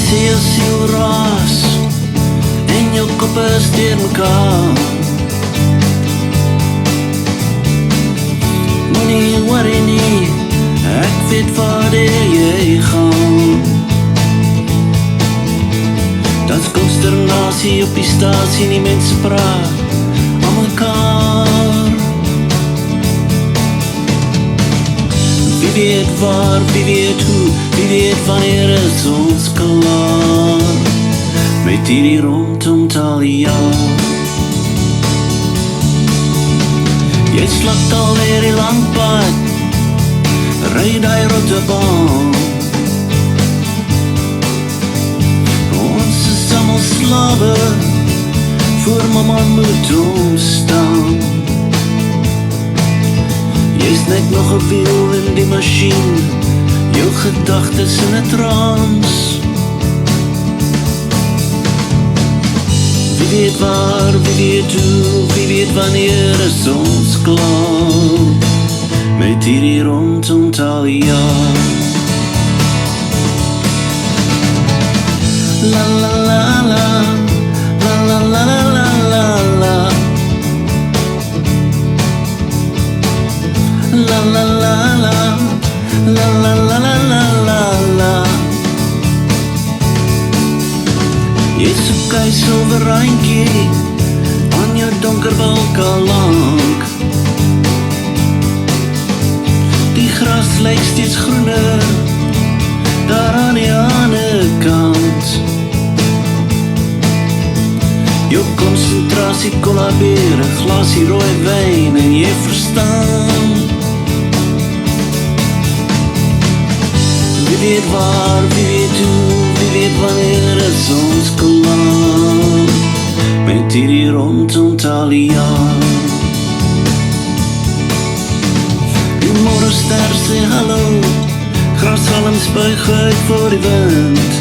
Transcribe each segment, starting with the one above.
sê jou siel raas en jou kop is deur mekaar. Moenie worry nie, ek weet waar jy gaan. Dat's consternasie op die stasie, die mense praat aan mekaar. Wie weet waar, wie weet hoe, wie weet wanneer is ons klaar met hierdie rondom Talia. Jy slak alweer die lang pad, ry die rotte baan. Ons is allemaal slawe, voor mama moet ons staan. Jy's net nog 'n wiel in die masjien, jou gedagtes in 'n trance. Wie weet waar, wie weet hoe, wie weet wanneer is ons klaar met hierdie rondom Talia. La la la la, la la la la la la la, la la la la, la la la la la la la. Jy soek hy silver randjie aan jou donker balk al lank. Die gras lyk steeds groener daar aan die ander kant. Jou konsentrasie kollabeer, 'n glasie rooi wyn en jy verstaan. Wie weet waar, wie weet hoe, wie weet wanneer is ons klaar met hierdie rondom Talia. Die morgenster sê hallo, grashalms buig uit voor die wind.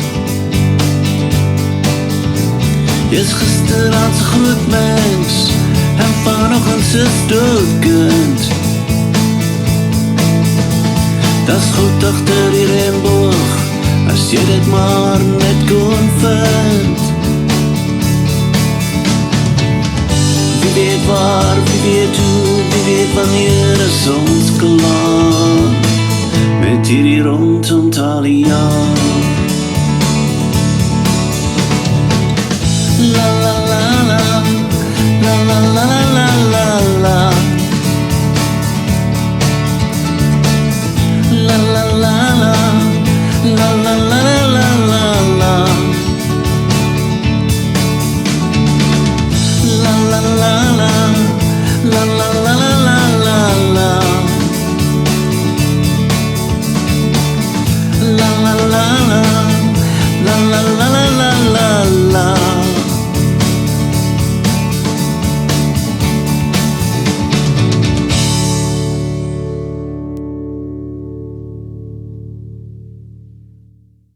Jy's gisteraand se groot mens en vanoggend se doodkind. Das goed agter die reënboog, as jy dit maar net kon vind. Wie weet waar, wie weet hoe, wie weet wanneer is ons klaar met hierdie rondom Talia.